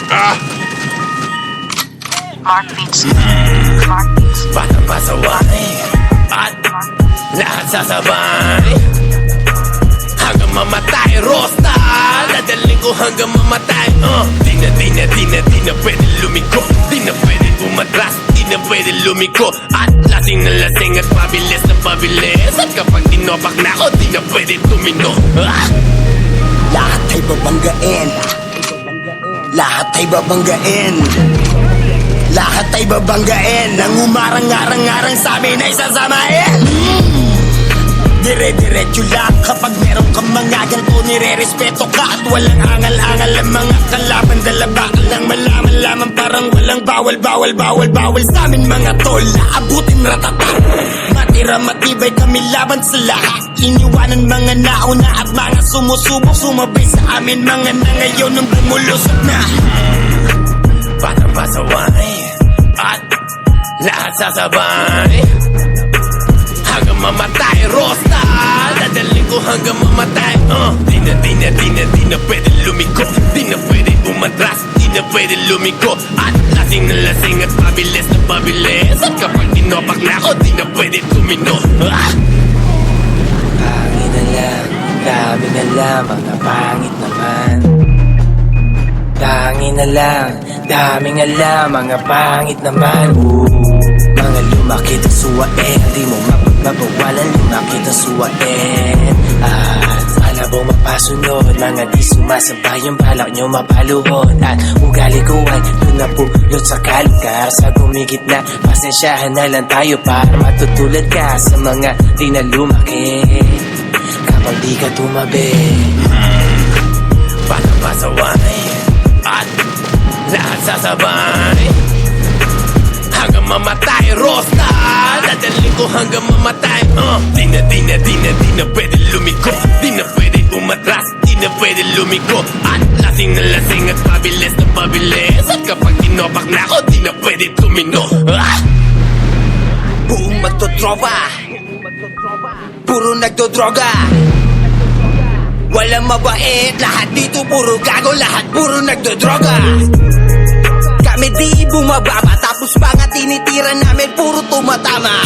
Mark Beats. Mark Beats. Batang pasaway at lahat sasabay hanggang mamatay. Rosta, dadaling ko hanggang mamatay. Di na pwede lumiko, di na pwede umatras, di na pwede lumiko. At lasing na lasing at pabilis na pabilis. At kapag tinopak na ako, di na pwede tumino. Lahat ay babanggain, lahat ay babanggain, lahat ay babanggain. Nang umarang-arang-arang sa amin ay sasamain. Dire-diretso lang kapag meron kang mga ganito, nire-respeto ka at walang angal-angal. Ang mga kalaban dalabakal lang malaman lamang, parang walang bawal sa amin mga tol. Aabutin ratata, matira matibay kami laban sa lahat. Iniwanan mga nauna at mga sumusubok, sumabay sa amin mga na ngayon nang bumulusok na. Batang pasaway at lahat sasabay hanggang mamatay. Rosta, dadaling ko hanggang mamatay. Di na pwede lumiko, di na pwede umatras, di na pwede lumiko. At lasing na lasing at pabilis na pabilis. At kapag tinopak na ako, di na pwede tumino. Pangit na lang, dami na lang, mga pangit naman. Tangin na lang, daming alam, mga pangit naman. Mga lumakit ang suwain, di mo mapagbabawalan, lumakit ang suwain. At alabong mapasunod, mga di sumasabay, ang balak nyo mapaluhod. At ugali ko ay doon napulot sa kalugar. Sa gumigit na, pasensyahan na lang tayo para matutulad ka sa mga di na lumaki kapag di ka tumabi. Batang pasaway at lahat sasabay hanggang mamatay. Rosta, dadaling ko hanggang mamatay. Di na pwede lumiko, di na pwede umatras, di na pwede lumiko. At lasing na lasing at pabilis na pabilis. At kapag tinopak na ako, di na pwede tumino. Buong magtotropa, puro nagdodroga, walang mabait, lahat dito puro gago, lahat puro nagdodroga. Kami di bumababa, tapos mga tinitira namin puro tumatama.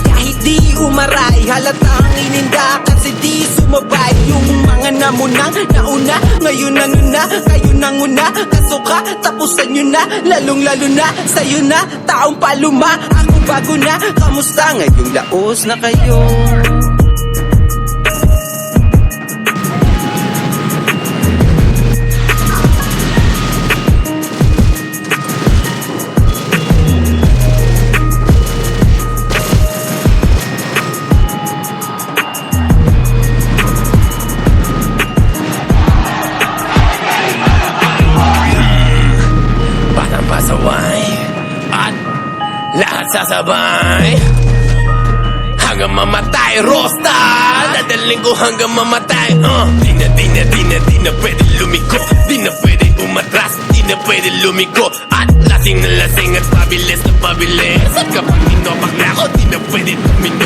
Kahit di umaray, halatang ininda kasi di sumabay. Yung mga namunang nauna, ngayon ang una, kayo nang una. Kasuka, tapusan nyo na, lalong lalo na sa'yo na, taong paluma. Ako bago na, kamusta ngayong laos na kayo? Pasaway at lahat sasabay hanggang mamatay. Rosta, dadaling ko hanggang mamatay. Di na pwede lumiko, di na pwede umatras, di na pwede lumiko. At lasing na lasing at pabilis na pabilis. At kapag tinopak na ako, di na pwede tumino.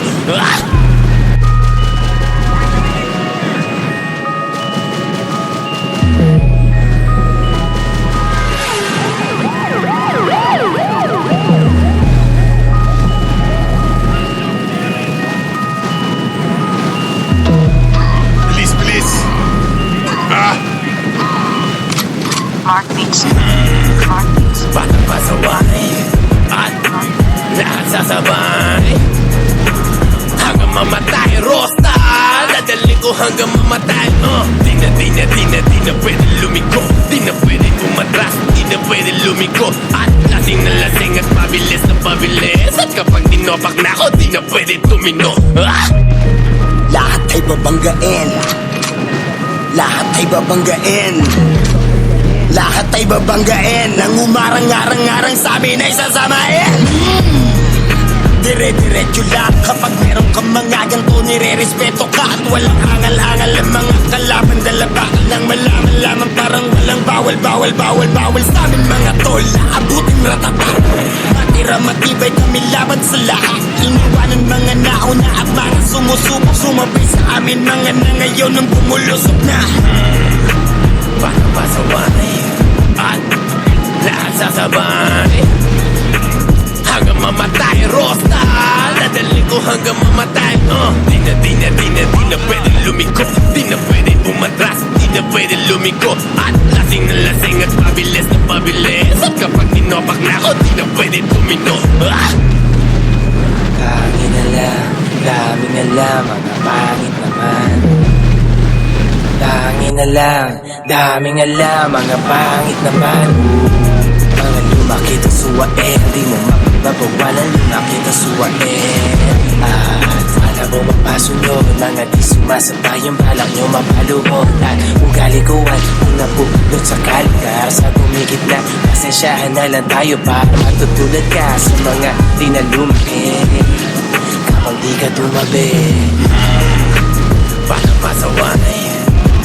Mark Beats. Mark Beats. Batang pasaway at lahat sasabay hanggang mamatay. Rosta, dadaling ko hanggang mamatay. Di na pwede lumiko, di na pwede umatras, di na pwede lumiko. At lasing na lasing at pabilis na pabilis. At kapag tinopak na ako, di na pwede tumino. Lahat ay babanggain, lahat ay babanggain, lahat ay babanggain. Nang umarang-arang-arang sa amin ay sasamain. Dire-diretso lang kapag meron kang mga ganito, nire-respeto ka at walang angal-angal. Ang mga kalaban dalabakal lang malaman lamang, parang walang bawal sa amin mga tol. Aabutin ratata, matira matibay kami laban sa lahat. Iniwanan mga nauna at mga sumusubok, sumabay sa amin mga na ngayon nang bumulusok na. Batang pasaway At lahat sasabay hanggang mamatay, Rosta. Dadalhin ko hanggang mamatay. Di na pwede lumiko, di na pwede umatras, di na pwede lumiko. At lasing na lasing at pabilis na pabilis. At kapag tinopak na ako, di na pwede tumino. Pangit na lang, daming alam, mga pangit naman. Pangit na lang, daming alam, mga pangit naman. Mga lumaki at suwain, di mo mapapawalan, lumaki at suwain. At alam mo mapasunod, mga di sumasabay ang balak nyo mapaluhod. At ugali ko ay napupulot sa kalkar, sa gumigit na pasensyahan na lang tayo para matutulad ka sa mga di na lumaki kapag di ka tumabi. Paano pasaway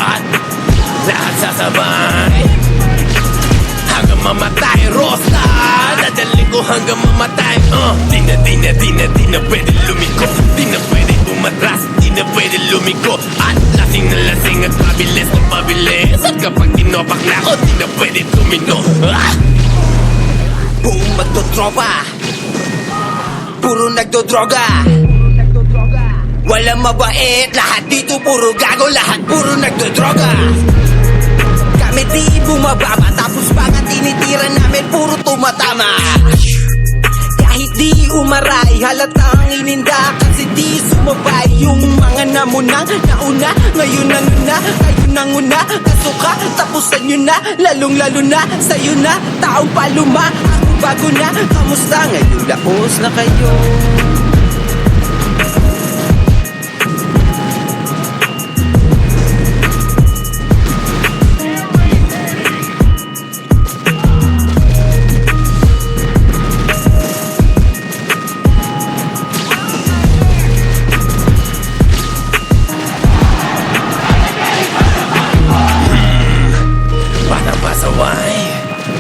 at lahat sasabay hanggang mamatay, Rosta. Dadalhin ko hanggang mamatay. Di na pwede lumiko, di na pwede umatras, di na pwede lumiko. At lasing na lasing at pabilis na pabilis. At kapag tinopak na ako, di na pwede tumino. Buong magdotropa, puro nagdodroga. Walang mabait, lahat dito puro gago, lahat puro nagdodroga. Kami di bumababa, tapos pa nga tinitira namin puro tumatama. Kahit di umaray, halatang ininda kasi di sumabay. Yung mga namunang nauna, ngayon ang una, kayo nang una. Kasuka, tapusan nyo na, lalong lalo na sa'yo na, taong paluma. Ako bago na, kamusta ngayon, laos na kayo.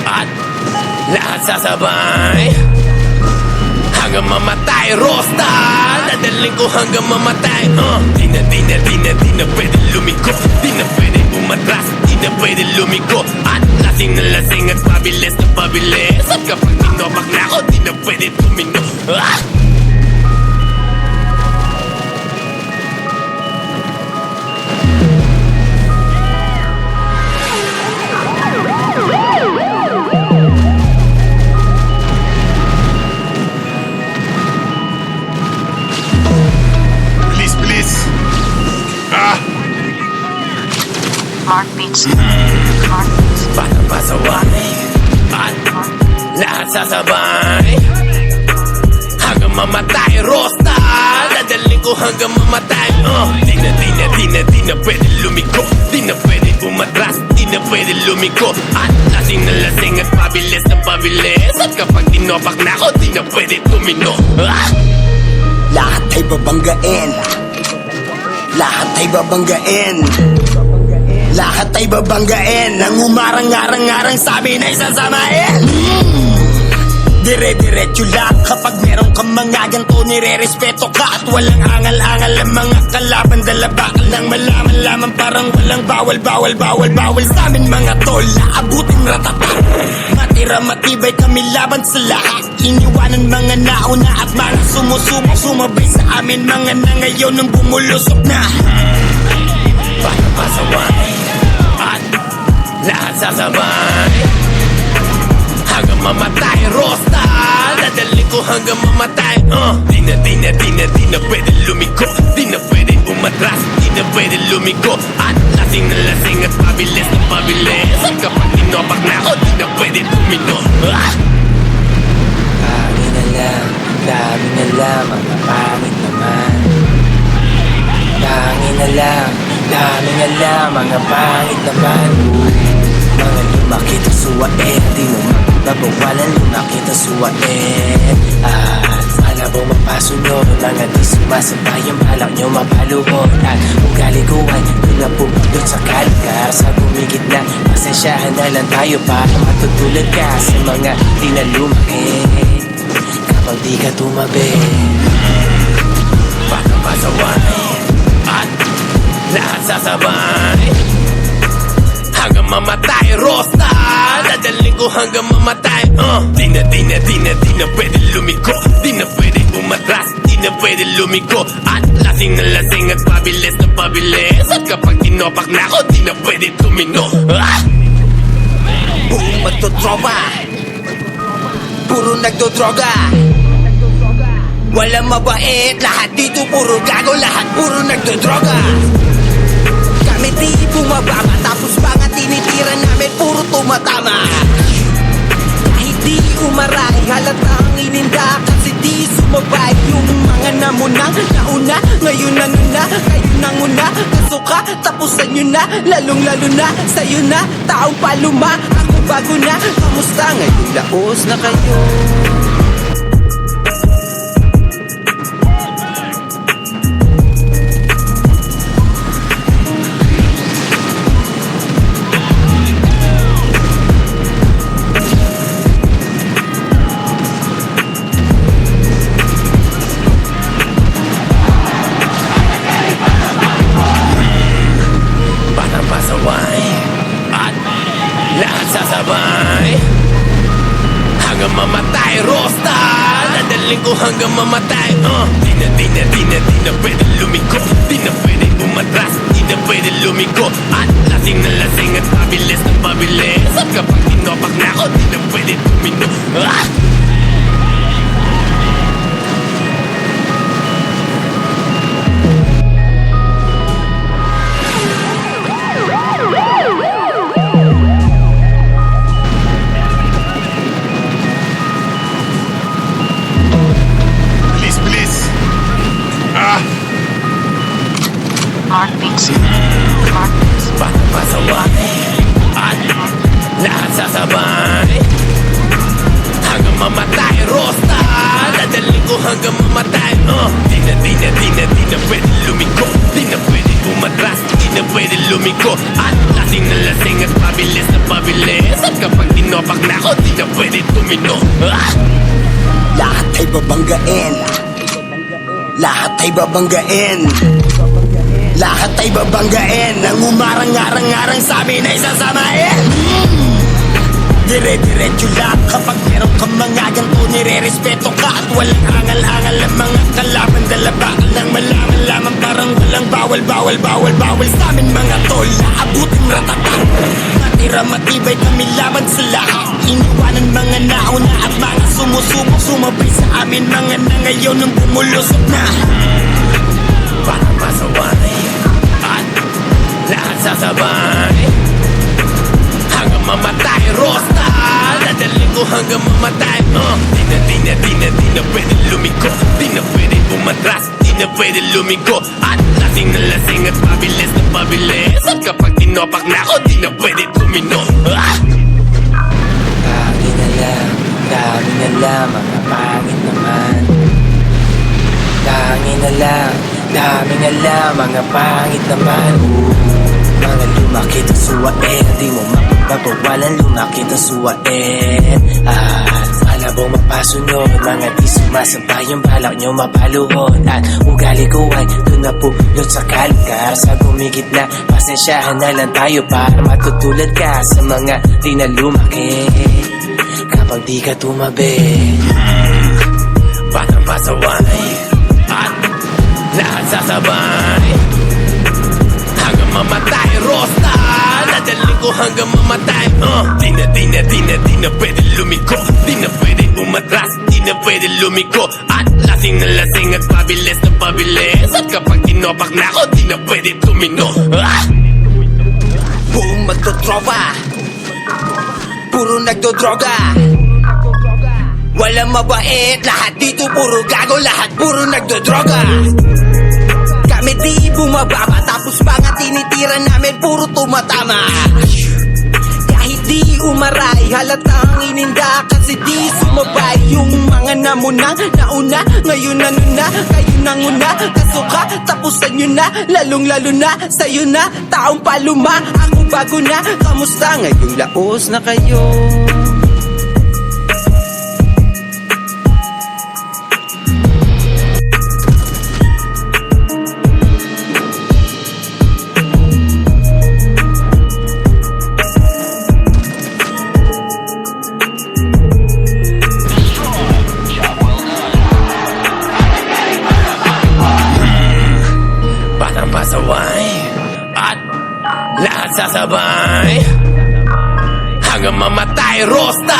At lahat sasabay hanggang mamatay, Rosta. Dadalhin ko hanggang mamatay. Di na pwede lumiko, di na pwede umatras, di na pwede lumiko. At lasing na lasing at pabilis na pabilis. At kapag tinopak na ako, di na pwede tumino. Mark Beats. Mark Beats. Paano pasaway at lahat sasabay hanggang mamatay, Rosta. Dadalhin ko hanggang mamatay. Di na pwede lumiko, di na pwede umatras, di na pwede lumiko. At lasing na lasing at pabilis na pabilis. At kapag tinopak na ako, di na pwede tumino. Lahat ay babanggain, lahat ay babanggain, lahat ay babanggain. Nang umarang-arang-arang sabi na isasamain. Dire-diretso lang kapag meron kang mga ganto, nire-respeto ka at walang angal-angal ang mga kalaban. Dala bakal nang malaman lamang parang walang bawal sa amin mga tol. Aabutin ratata, matira matibay kami laban sa lahat. Iniwanan mga nauna at mga sumusubok, sumabay sa amin mga na ngayon nang bumulusok na. Paano pasaway at lahat sasabay hanggang mamatay, Rosta. Dadalhin ko hanggang mamatay. Di na pwede lumiko, di na pwede umatras, di na pwede lumiko. At lasing na lasing at pabilis na pabilis. At kapag tinopak na ako, di na pwede tumino. Pangit na lang, daming alam, mga pangit naman. Pangit na lang, daming alam, mga pangit naman. Mga lumaki at suwain, di mo mapapawalan, lumaki at suwain. At alam mo mapasunod, mga di sumasabay ang balak nyo mapaluhod. At ugali ko ay napupulot sa kalkar, sa gumigit na pasensyahan na lang tayo para matutulad ka sa mga di na lumaki kapag di ka tumabi. Paano pasaway at lahat sasabay hanggang mamatay, Rosta. Dadalhin ko hanggang mamatay. Di na pwede lumiko. Di na pwede umatras, di na pwede lumiko. At lasing na lasing at pabilis na pabilis. At kapag tinopak na ako, di na pwede tumino. Buong magtotropa, puro nagdodroga. Walang mabait, lahat dito puro gago. Lahat puro nagdodroga. Kami di bumababa, tapos mga tinitira namin puro tumatama. Kahit di umaray, halata ang ininda, kasi di sumabay. Yung mga namunang nauna, ngayon nanguna. Kayo nanguna, kasuka, tapusan nyo na. Lalong lalo na, sa'yo na, taong paluma. Ako bago na, kamusta ngayon? Laos na kayo. Pasaway at lahat sasabay hanggang mamatay. Rosta, dadalhin ko hanggang mamatay. Di na pwede lumiko. Di na pwede umatras, di na pwede lumiko. At lasing na lasing at pabilis na pabilis. At kapag tinopak na ako, di na pwede tumino. Heartbeats. Heartbeats. Pasaway at lahat sasabay hanggang mamatay. Rosta, dadalhin ko hanggang mamatay. Di na pwede lumiko. Di na pwede umatras, di na pwede lumiko. At lasing na lasing at pabilis na pabilis. At kapag tinopak na ako, di na pwede tumino. Lahat ay babanggain. Lahat ay babanggain. Lahat ay babanggain. Ang umarang-arang-arang sa amin ay sasamain. Dire-diretso lang. Kapag meron kang mga ganito, nire-respeto ka. At walang angal-angal ang mga kalaban. Dalabaan lang malaman lamang, parang walang bawal sa amin mga tol. Naabuting ratata. Matira matibay kami laban sa lahat. Iniwanan mga nauna at mga sumusubok. Sumabay sa amin mga na ngayon nang bumulusok na. Para masaway at lahat sasabay hanggang mamatay. Rosta, dadalhin ko hanggang mamatay. Di na pwede lumiko. Di na pwede umatras, di na pwede lumiko. At lasing na lasing at pabilis na pabilis. At kapag tinopak na ako, di na pwede tumino. Dami na lang, mga pangit naman. Dami na lang, mga pangit naman. Mga lumakit ang suwain, di mo mapapawalan. Lumakit ang suwain. Alabong mapasunod, mga di sumasabay. Yung balak nyo mapaluhod. At ugali ko ay doon na pulot sa kalkar. Sa gumigit na, pasensyahan na lang tayo para matutulad ka sa mga di na lumakit. Kapag di ka tumabi, Para pasaway at lahat sasabay hanggang mamatay. Rosta, dadalhin ko hanggang mamatay. Di na pwede lumiko. Di na pwede umatras, di na pwede lumiko. At lasing na lasing at pabilis na pabilis. At kapag tinopak na ako, di na pwede tumino. Buong magtotropa, puro nagdodroga. Walang mabait, lahat dito puro gago. Lahat puro nagdodroga. Kami di bumababa, tapos mga tinitira namin puro tumatama. Kahit di umaray, halata ang ininda, kasi di sumabay. Yung mga namunang nauna, ngayon nanguna. Kayo nanguna, kasuka, tapusan nyo na. Lalong lalo na, sa'yo na, taong paluma. Ako bago na, kamusta ngayong laos na kayo? sasabay hanggang mamatay. Rosta,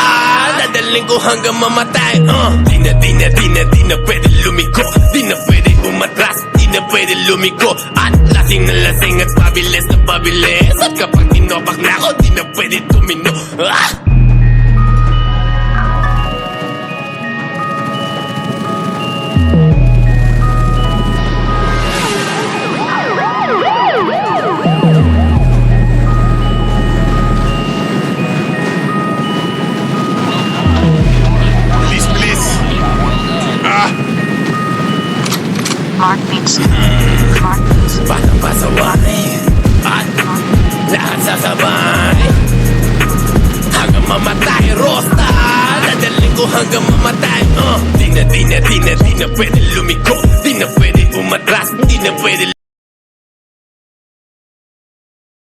dadaling ko hanggang mamatay. Di na pwede lumiko, di na pwede umatras, di na pwede lumiko. At lasing na lasing at pabilis na pabilis. At kapag tinopak na ako, di na pwede tumino. Heartbeats. Heartbeats. Batang pasaway at lahat sasabay hanggang mamatay. Rosta, dadaling ko hanggang mamatay. Di na pwede lumiko,